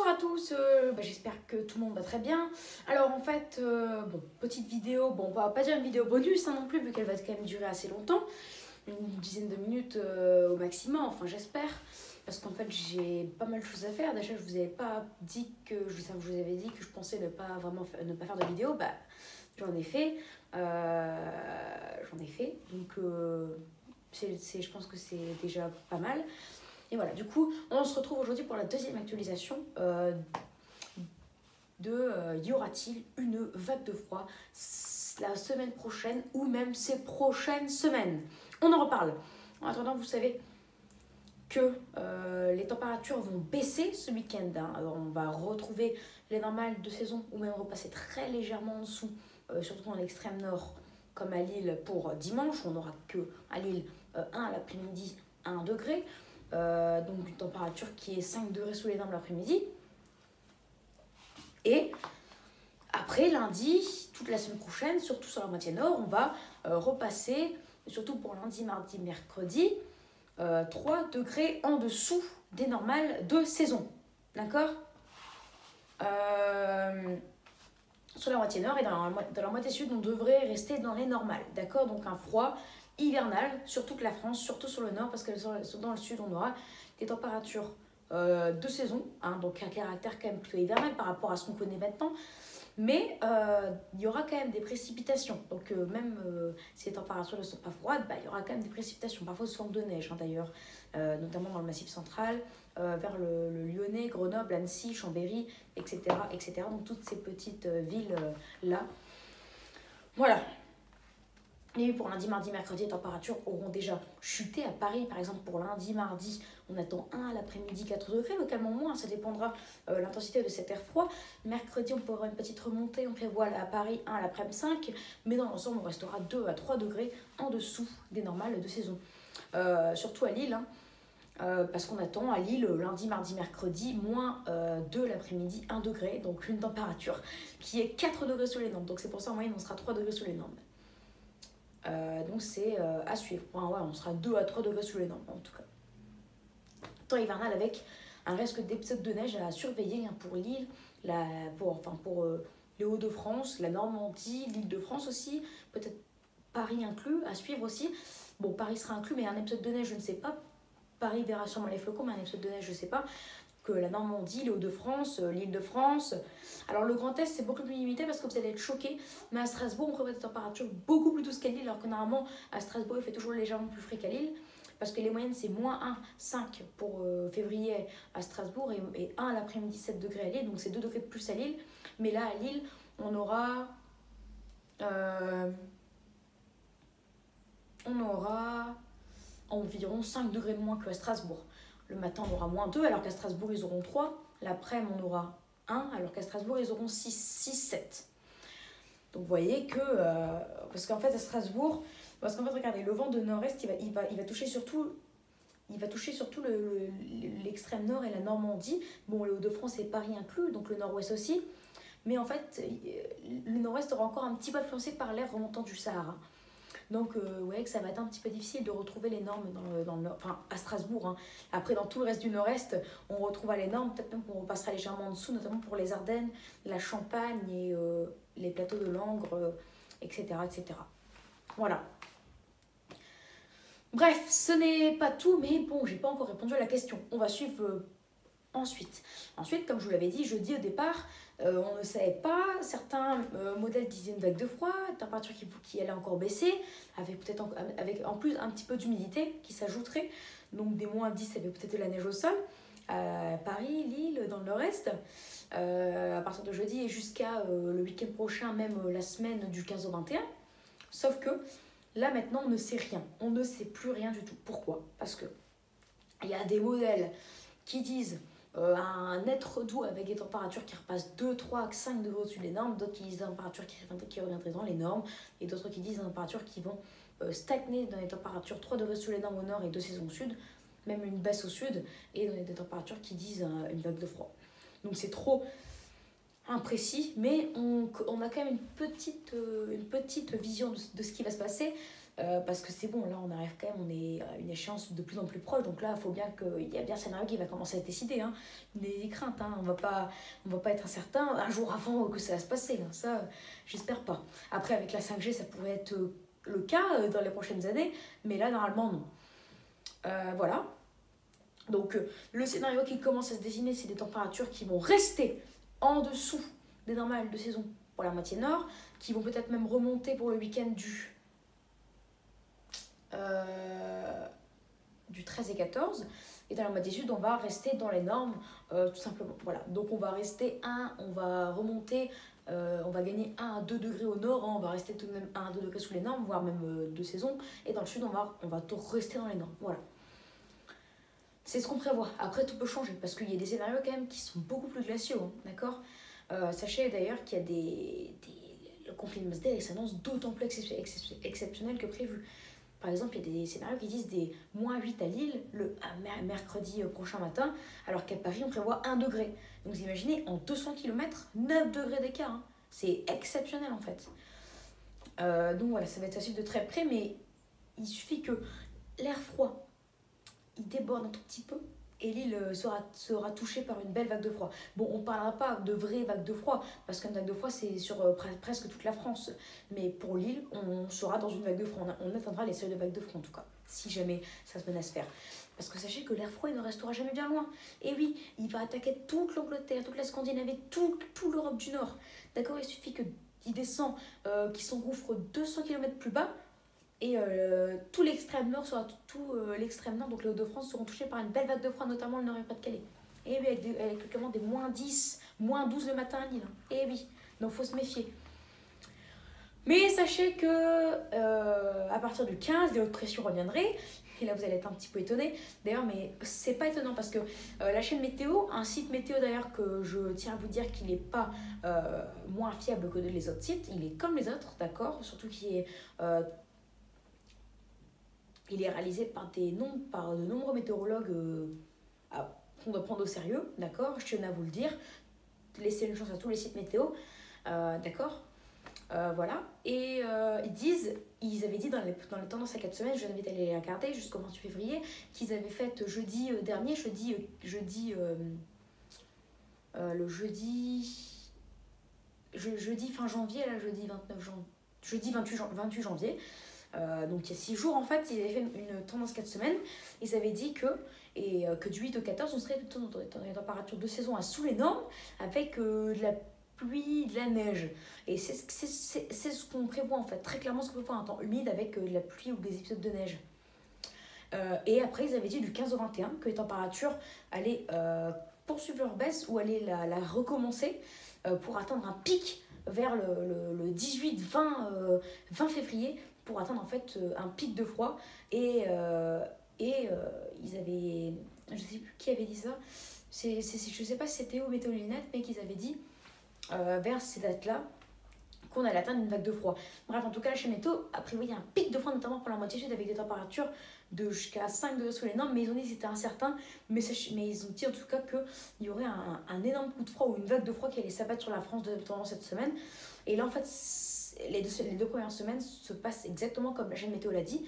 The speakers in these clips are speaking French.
Bonsoir à tous, j'espère que tout le monde va très bien. Alors en fait, petite vidéo, on va pas dire une vidéo bonus non plus, vu qu'elle va quand même durer assez longtemps, une dizaine de minutes au maximum, enfin j'espère, parce qu'en fait j'ai pas mal de choses à faire. Déjà je vous avais pas dit que, je vous avais dit que je pensais ne pas faire de vidéo, j'en ai fait, donc je pense que c'est déjà pas mal. Et voilà, du coup, on se retrouve aujourd'hui pour la deuxième actualisation y aura-t-il une vague de froid la semaine prochaine ou même ces prochaines semaines? On en reparle. En attendant, vous savez que les températures vont baisser ce week-end. Alors, on va retrouver les normales de saison ou même repasser très légèrement en dessous, surtout dans l'extrême nord, comme à Lille pour dimanche. On n'aura que à Lille 1 à l'après-midi, 1 degré. Donc une température qui est 5 degrés sous les normes l'après-midi. Et après lundi, toute la semaine prochaine, surtout sur la moitié nord, on va repasser, surtout pour lundi, mardi, mercredi, 3 degrés en dessous des normales de saison. D'accord? Sur la moitié nord et dans la moitié sud, on devrait rester dans les normales. D'accord? Donc un froid hivernal sur toute la France, surtout sur le nord, parce que dans le sud, on aura des températures de saison, donc un caractère quand même plutôt hivernal par rapport à ce qu'on connaît maintenant. Mais il y aura quand même des précipitations. Donc même si les températures ne sont pas froides, il y aura quand même des précipitations, parfois sous forme de neige d'ailleurs, notamment dans le Massif central, vers le Lyonnais, Grenoble, Annecy, Chambéry, etc. etc. Donc toutes ces petites villes-là. Voilà. Et pour lundi, mardi, mercredi, les températures auront déjà chuté. À Paris, par exemple, pour lundi, mardi, on attend 1 à l'après-midi, 4 degrés, localement moins, ça dépendra de l'intensité de cet air froid. Mercredi, on peut avoir une petite remontée, on prévoit à Paris 1 à l'après-midi 5, mais dans l'ensemble, on restera 2 à 3 degrés en dessous des normales de saison. Surtout à Lille, parce qu'on attend à Lille lundi, mardi, mercredi, moins 2 l'après-midi, 1 degré, donc une température qui est 4 degrés sous les normes. Donc c'est pour ça en moyenne, on sera 3 degrés sous les normes. Donc c'est à suivre. On sera 2 à 3 degrés sous les normes en tout cas. Temps hivernal avec un risque d'épisodes de neige à surveiller pour Lille, pour les Hauts-de-France, la Normandie, l'Île-de-France aussi, peut-être Paris inclus, à suivre aussi. Bon, Paris sera inclus, mais un épisode de neige, je ne sais pas. Paris verra sûrement les flocons, mais un épisode de neige, je ne sais pas. Que la Normandie, les Hauts-de-France, l'Île-de-France. Alors le Grand Est, c'est beaucoup plus limité parce que vous allez être choqués. Mais à Strasbourg, on prévoit des températures beaucoup plus douces qu'à Lille, alors que normalement, à Strasbourg, il fait toujours légèrement plus frais qu'à Lille. Parce que les moyennes, c'est moins 1, 5 pour février à Strasbourg et 1 à l'après-midi, 7 degrés à Lille. Donc c'est 2 degrés de plus à Lille. Mais là, à Lille, on aura environ 5 degrés de moins qu'à Strasbourg. Le matin, on aura moins 2, alors qu'à Strasbourg, ils auront 3. L'après-midi, on aura 1, alors qu'à Strasbourg, ils auront 6, 7. Donc, vous voyez que... parce qu'en fait, à Strasbourg... Parce qu'en fait, regardez, le vent de nord-est, il va toucher surtout... Il va toucher surtout l'extrême nord et la Normandie. Bon, le Hauts-de-France et Paris inclus, donc le nord-ouest aussi. Mais en fait, le nord-ouest aura encore un petit peu influencé par l'air remontant du Sahara. Donc, vous voyez que ça va être un petit peu difficile de retrouver les normes dans le nord, enfin à Strasbourg. Après, dans tout le reste du nord-est, on retrouvera les normes, peut-être même qu'on repassera légèrement en dessous, notamment pour les Ardennes, la Champagne et les plateaux de Langres, etc., etc. Voilà. Bref, ce n'est pas tout, mais bon, j'ai pas encore répondu à la question. On va suivre ensuite. Ensuite, comme je vous l'avais dit jeudi au départ, on ne savait pas, certains modèles disaient une vague de froid, température qui allait encore baisser, avec en plus un petit peu d'humidité qui s'ajouterait, donc des moins 10 avec peut-être de la neige au sol, Paris, Lille, dans le nord-est, à partir de jeudi et jusqu'à le week-end prochain, même la semaine du 15 au 21. Sauf que là maintenant on ne sait rien, on ne sait plus rien du tout. Pourquoi? Parce que il y a des modèles qui disent un net doux avec des températures qui repassent 2, 3, 5 degrés au-dessus des normes, d'autres qui disent des températures qui reviendraient dans les normes, et d'autres qui disent des températures qui vont stagner dans les températures 3 degrés sous les normes au nord et 2 saisons au sud, même une baisse au sud, et dans des températures qui disent une vague de froid. Donc c'est trop imprécis, mais on a quand même une petite vision de ce qui va se passer. parce que c'est bon, là on arrive quand même, on est à une échéance de plus en plus proche, donc là il faut bien qu'il y a bien un scénario qui va commencer à être décidé, hein. N'ayez crainte, hein. On va pas être incertain un jour avant que ça va se passer, hein. Ça j'espère pas. Après avec la 5G ça pourrait être le cas dans les prochaines années, mais là normalement non. Voilà, donc le scénario qui commence à se dessiner, c'est des températures qui vont rester en dessous des normales de saison pour la moitié nord, qui vont peut-être même remonter pour le week-end du 13 et 14. Et dans la moitié sud, on va rester dans les normes, tout simplement. Voilà. Donc on va rester on va remonter, on va gagner 1 à 2 degrés au nord, hein, on va rester tout de même 1 à 2 degrés sous les normes, voire même de saison. Et dans le sud, on va tout rester dans les normes. Voilà. C'est ce qu'on prévoit. Après, tout peut changer, parce qu'il y a des scénarios quand même qui sont beaucoup plus glaciaux, hein, d'accord. Sachez d'ailleurs qu'il y a le conflit de Masdar s'annonce d'autant plus exceptionnel que prévu. Par exemple, il y a des scénarios qui disent des -8 à Lille le mercredi prochain matin, alors qu'à Paris, on prévoit 1 degré. Donc vous imaginez, en 200 km, 9 degrés d'écart. Hein. C'est exceptionnel en fait. Donc voilà, ça va être à suivre de très près, mais il suffit que l'air froid, il déborde un tout petit peu, et l'île sera touchée par une belle vague de froid. Bon, on ne parlera pas de vraie vague de froid, parce qu'une vague de froid, c'est sur presque toute la France. Mais pour l'île, on sera dans une vague de froid. On atteindra les seuils de vague de froid, en tout cas, si jamais ça se menace faire. Parce que sachez que l'air froid, il ne restera jamais bien loin. Et oui, il va attaquer toute l'Angleterre, toute la Scandinavie, toute l'Europe du Nord. D'accord, il suffit qu'il descend, qu'il s'engouffre 200 km plus bas, et tout l'extrême nord l'extrême nord, donc les Hauts-de-France, seront touchés par une belle vague de froid, notamment le nord et Pas-de-Calais. Et oui, avec clairement des -10, -12 le matin à Lille. Et oui, donc il faut se méfier. Mais sachez que à partir du 15, les hautes pressions reviendraient. Et là, vous allez être un petit peu étonnés. D'ailleurs, mais c'est pas étonnant parce que la chaîne météo, un site météo d'ailleurs que je tiens à vous dire qu'il n'est pas moins fiable que les autres sites, il est comme les autres, d'accord. Surtout qu'il est il est réalisé par de nombreux météorologues qu'on doit prendre au sérieux, d'accord. Je tiens à vous le dire. Laissez une chance à tous les sites météo, d'accord. Voilà. Et ils avaient dit dans les tendances à 4 semaines, je vous invite à aller les regarder jusqu'au 28 février, qu'ils avaient fait jeudi dernier, jeudi fin janvier, là, jeudi 28 janvier. Donc il y a 6 jours en fait, ils avaient fait une tendance 4 semaines. Ils avaient dit que du 8 au 14, on serait plutôt dans les températures de saison à sous les normes, avec de la pluie, de la neige. Et c'est ce qu'on prévoit en fait, très clairement ce qu'on prévoit, un temps humide avec de la pluie ou des épisodes de neige. Et après, ils avaient dit du 15 au 21 que les températures allaient poursuivre leur baisse ou allaient la recommencer pour atteindre un pic vers le 18-20 février, pour atteindre en fait un pic de froid. Et ils avaient, je sais plus qui avait dit ça, je sais pas si c'était au Météo Lunette, mais qu'ils avaient dit vers ces dates là qu'on allait atteindre une vague de froid. Bref, en tout cas, chez Météo a prévoyé un pic de froid, notamment pour la moitié sud, avec des températures de jusqu'à 5 degrés sous les normes, mais ils ont dit que c'était incertain, mais ils ont dit en tout cas qu'il y aurait un énorme coup de froid ou une vague de froid qui allait s'abattre sur la France pendant cette semaine. Et là, en fait, les deux premières semaines se passent exactement comme la chaîne météo l'a dit.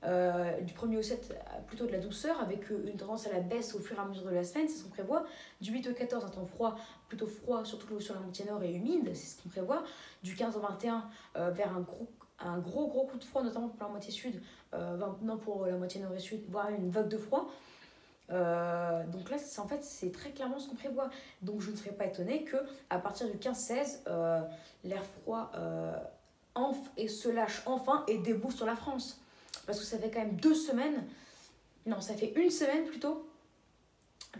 Du 1er au 7, plutôt de la douceur, avec une tendance à la baisse au fur et à mesure de la semaine, c'est ce qu'on prévoit. Du 8 au 14, un temps froid, plutôt froid, surtout sur la moitié nord, et humide, c'est ce qu'on prévoit. Du 15 au 21, vers un gros coup de froid, notamment pour la moitié sud, non pour la moitié nord et sud, voire une vague de froid. Donc là, en fait, c'est très clairement ce qu'on prévoit. Donc je ne serais pas étonnée qu'à partir du 15-16, l'air froid se lâche enfin et déboule sur la France. Parce que ça fait quand même 2 semaines, non, ça fait 1 semaine plutôt,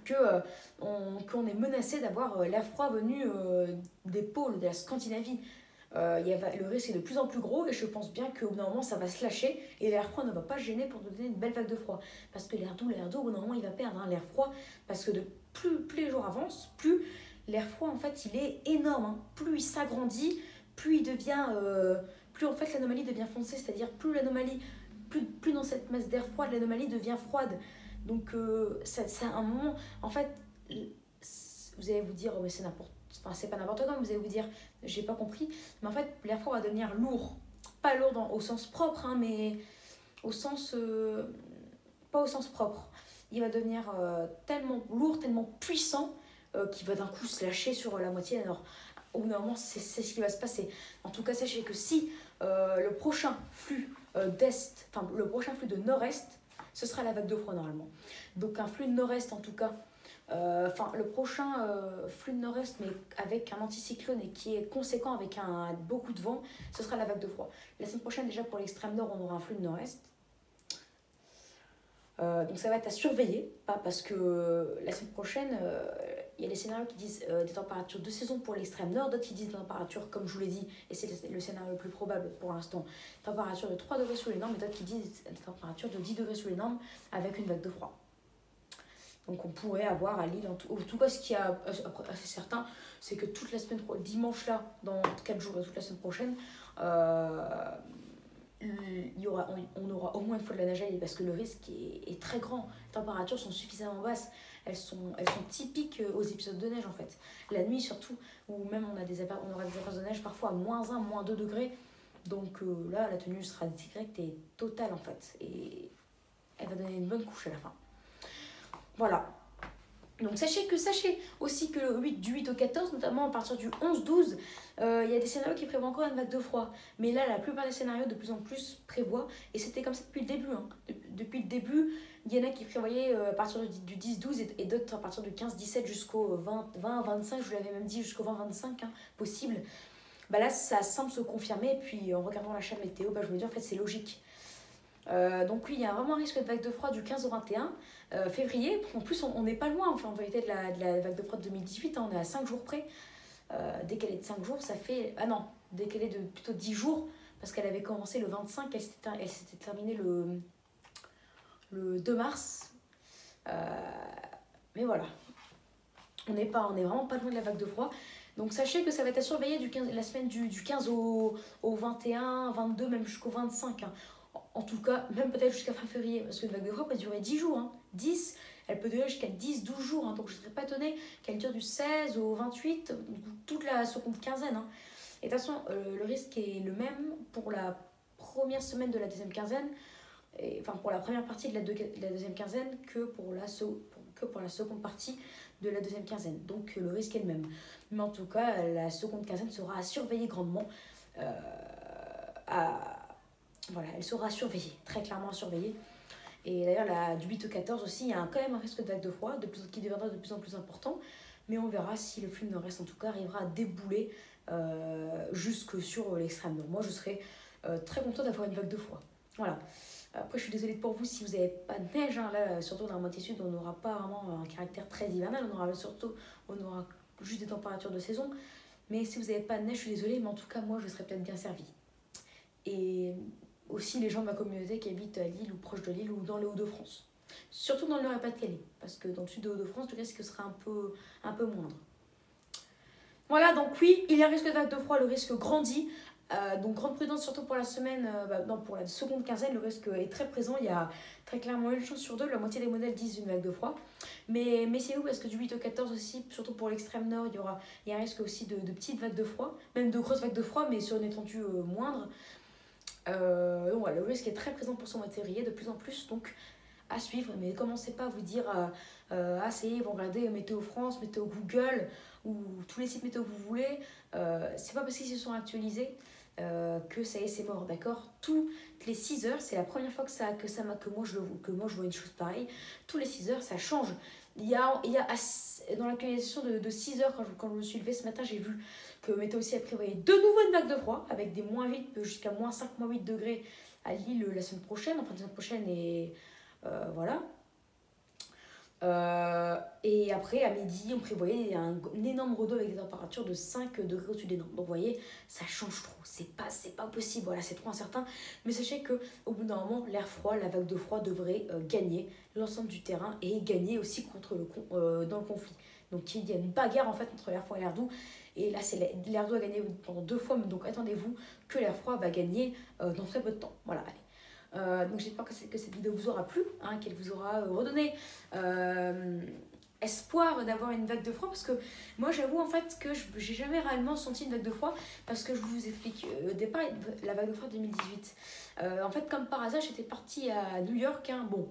qu'on est menacé d'avoir l'air froid venu des pôles, de la Scandinavie. Le risque est de plus en plus gros, et je pense bien qu'au bout d'un moment ça va se lâcher et l'air froid ne va pas gêner pour nous donner une belle vague de froid. Parce que l'air doux, au bout d'un moment il va perdre l'air froid, parce que plus les jours avancent, plus l'air froid en fait il est énorme, hein. Plus il s'agrandit, plus il devient, plus en fait l'anomalie devient foncée, c'est-à-dire plus dans cette masse d'air froid, l'anomalie devient froide. Donc c'est un moment, en fait, vous allez vous dire, oh, mais c'est pas n'importe quoi, vous allez vous dire, j'ai pas compris, mais en fait l'air froid va devenir lourd. Pas lourd au sens propre, hein, mais au sens, pas au sens propre. Il va devenir tellement lourd, tellement puissant qu'il va d'un coup se lâcher sur la moitié nord. Au bout d'un moment, c'est ce qui va se passer. En tout cas, sachez que si le prochain flux d'est, enfin le prochain flux de nord-est, ce sera la vague de froid normalement. Donc un flux de nord-est en tout cas, le prochain flux de nord-est, mais avec un anticyclone et qui est conséquent avec beaucoup de vent, ce sera la vague de froid. La semaine prochaine, déjà pour l'extrême nord, on aura un flux de nord-est. Donc ça va être à surveiller, pas parce que la semaine prochaine, il y a des scénarios qui disent des températures de saison pour l'extrême nord, d'autres qui disent des températures, comme je vous l'ai dit, et c'est le scénario le plus probable pour l'instant, température de 3 degrés sous les normes, et d'autres qui disent des températures de 10 degrés sous les normes avec une vague de froid. Donc on pourrait avoir à Lille, en tout cas ce qui est assez certain, c'est que toute la semaine, dimanche là, dans 4 jours et toute la semaine prochaine, on aura au moins une fois de la neige à Lille parce que le risque est très grand. Les températures sont suffisamment basses, elles sont typiques aux épisodes de neige en fait. La nuit surtout, où même on aura des averses de neige parfois à -1, -2 degrés. Donc là, la tenue sera directe et totale en fait. Et elle va donner une bonne couche à la fin. Voilà. Donc sachez aussi que du 8 au 14, notamment à partir du 11-12, il y a des scénarios qui prévoient encore une vague de froid. Mais là, la plupart des scénarios de plus en plus prévoient, et c'était comme ça depuis le début. Depuis le début, il y en a qui prévoyaient à partir du 10-12 et d'autres à partir du 15-17 jusqu'au 20-25, je vous l'avais même dit, jusqu'au 20-25, possible. Bah là, ça semble se confirmer, et puis en regardant la chaîne météo, je me dis en fait c'est logique. Donc oui, il y a vraiment un risque de vague de froid du 15 au 21 février. En plus, on n'est pas loin en vérité de la vague de froid de 2018, on est à 5 jours près. Décalé de 5 jours, ça fait... Ah non, décalé de plutôt 10 jours, parce qu'elle avait commencé le 25, elle s'était terminée le 2 mars. Mais voilà, on est vraiment pas loin de la vague de froid. Donc sachez que ça va être à surveiller la semaine du 15 au 21, 22, même jusqu'au 25. En tout cas, même peut-être jusqu'à fin février, parce que la vague de froid peut durer 10 jours. 10, elle peut durer jusqu'à 10-12 jours. Donc je ne serais pas étonnée qu'elle dure du 16 au 28, toute la seconde quinzaine. Et de toute façon, le risque est le même pour la première semaine de la deuxième quinzaine, pour la première partie de la deuxième quinzaine que pour la seconde partie de la deuxième quinzaine. Donc le risque est le même. Mais en tout cas, la seconde quinzaine sera à surveiller grandement. Voilà, elle sera surveillée, très clairement surveillée. Et d'ailleurs, du 8 au 14 aussi, il y a quand même un risque de vague de froid qui deviendra de plus en plus important. Mais on verra si le flux de nord-est, en tout cas, arrivera à débouler jusque sur l'extrême nord. Moi, je serais très contente d'avoir une vague de froid. Voilà. Après, je suis désolée pour vous si vous n'avez pas de neige. Là, surtout dans la moitié sud, on n'aura pas vraiment un caractère très hivernal. On aura juste des températures de saison. Mais si vous n'avez pas de neige, je suis désolée. Mais en tout cas, moi, je serais peut-être bien servie. Et aussi les gens de ma communauté qui habitent à Lille ou proche de Lille ou dans les Hauts-de-France. Surtout dans le Nord-et-Pas-de-Calais, parce que dans le sud de Hauts-de-France, le risque sera un peu moindre. Voilà, donc oui, il y a un risque de vague de froid, le risque grandit. Donc grande prudence surtout pour la semaine, pour la seconde quinzaine, le risque est très présent. Il y a très clairement une chance sur deux, la moitié des modèles disent une vague de froid. Mais méfiez-vous parce que du 8 au 14 aussi, surtout pour l'extrême nord, il y a un risque aussi de petites vagues de froid, même de grosses vagues de froid, mais sur une étendue moindre. Donc voilà, le risque est très présent pour ce mois de février, de plus en plus, donc à suivre. Mais commencez pas à vous dire ça y est, vous regardez Météo France, Météo Google ou tous les sites météo que vous voulez. C'est pas parce qu'ils se sont actualisés que ça y est, c'est mort, d'accord. Toutes les 6 heures, c'est la première fois que moi je vois une chose pareille. Tous les 6 heures, ça change. Dans l'actualisation de 6 heures, quand je me suis levée ce matin, j'ai vu que Météo aussi a prévoyé de nouveau une vague de froid avec des -8 jusqu'à -5, -8 degrés à Lille la semaine prochaine, enfin la semaine prochaine, et voilà. Et après, à midi, on prévoyait un énorme rideau avec des températures de 5 degrés au-dessus des normes. Donc, vous voyez, ça change trop. C'est pas possible. Voilà, c'est trop incertain. Mais sachez qu'au bout d'un moment, l'air froid, la vague de froid devrait gagner l'ensemble du terrain et gagner aussi dans le conflit. Donc, il y a une bagarre en fait entre l'air froid et l'air doux. Et là, l'air doux a gagné pendant 2 fois. Donc, attendez-vous que l'air froid va gagner dans très peu de temps. Voilà, allez. Donc j'espère que cette vidéo vous aura plu, qu'elle vous aura redonné espoir d'avoir une vague de froid parce que moi j'avoue en fait que j'ai jamais réellement senti une vague de froid parce que je vous explique au départ la vague de froid 2018 en fait comme par hasard j'étais partie à New York hein. Bon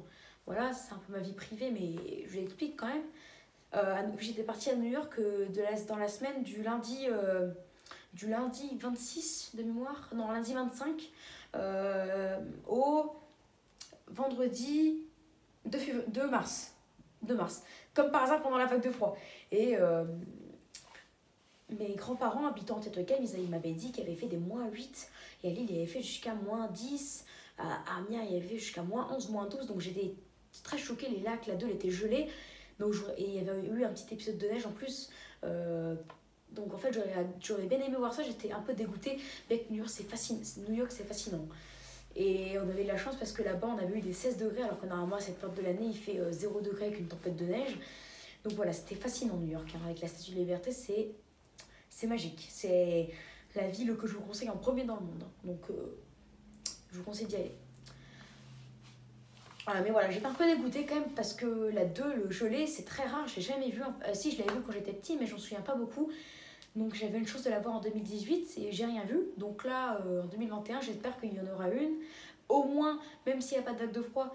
voilà c'est un peu ma vie privée mais je l'explique quand même j'étais partie à New York dans la semaine du lundi 26 de mémoire non lundi 25 au vendredi 2 mars. Comme par hasard pendant la vague de froid. Et mes grands-parents habitant en Tétouan, ils m'avaient dit qu'il avait fait des -8. Et à Lille, il avait fait jusqu'à -10. À Amiens, il y avait jusqu'à -11, -12. Donc j'étais très choquée. Les lacs, la Deule étaient gelés. Donc, et il y avait eu un petit épisode de neige en plus. Donc en fait, j'aurais bien aimé voir ça. J'étais un peu dégoûtée. Mais New York, c'est fascinant. Et on avait de la chance parce que là-bas, on avait eu des 16 degrés, alors que normalement, à cette période de l'année, il fait 0 degré avec une tempête de neige. Donc voilà, c'était fascinant New York. Hein. Avec la Statue de la Liberté, c'est magique. C'est la ville que je vous conseille en premier dans le monde. Hein. Donc je vous conseille d'y aller. Mais voilà, j'étais un peu dégoûtée quand même parce que la 2, le gelé, c'est très rare. J'ai jamais vu. Si, je l'avais vu quand j'étais petit, mais j'en souviens pas beaucoup. Donc j'avais une chance de la voir en 2018 et j'ai rien vu. Donc là, en 2021, j'espère qu'il y en aura une. Au moins, même s'il n'y a pas de vague de froid,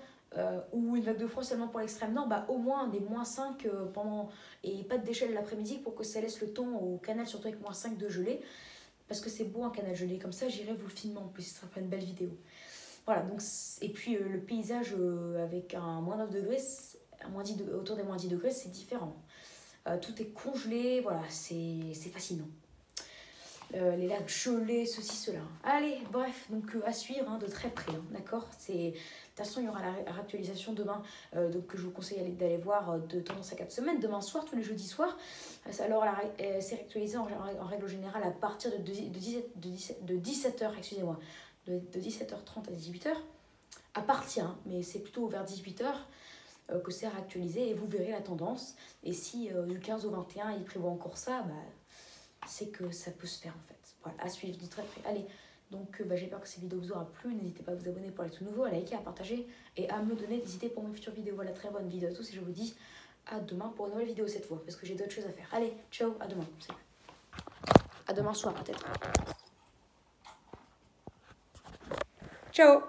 ou une vague de froid seulement pour l'extrême nord, bah, au moins des -5 pendant, et pas de déchets l'après-midi pour que ça laisse le temps au canal, surtout avec -5 de gelée. Parce que c'est beau un canal gelé, comme ça j'irai vous le filmer en plus, ce sera pas une belle vidéo. Voilà, donc, et puis le paysage avec un -9 degrés, autour des -10 degrés, c'est différent. Tout est congelé, voilà, c'est fascinant. Les lacs gelés, ceci, cela. Allez, bref, donc à suivre hein, de très près, hein, d'accord. De toute façon, il y aura la réactualisation demain, donc, que je vous conseille d'aller voir de Tendance à 4 semaines, demain soir, tous les jeudis soirs. Alors, c'est réactualisé en règle générale à partir de 17h, excusez-moi, de 17h30 à 18h. À partir, hein, mais c'est plutôt vers 18h. Que c'est réactualisé et vous verrez la tendance. Et si du 15 au 21 il prévoit encore ça, bah, c'est que ça peut se faire en fait. Voilà, à suivre de très près. Allez, donc j'espère que cette vidéo vous aura plu. N'hésitez pas à vous abonner pour les tout nouveaux, à liker, à partager et à me donner des idées pour mes futures vidéos. Voilà, très bonne vidéo à tous et je vous dis à demain pour une nouvelle vidéo cette fois parce que j'ai d'autres choses à faire. Allez, ciao, à demain. À demain soir peut-être. Ciao.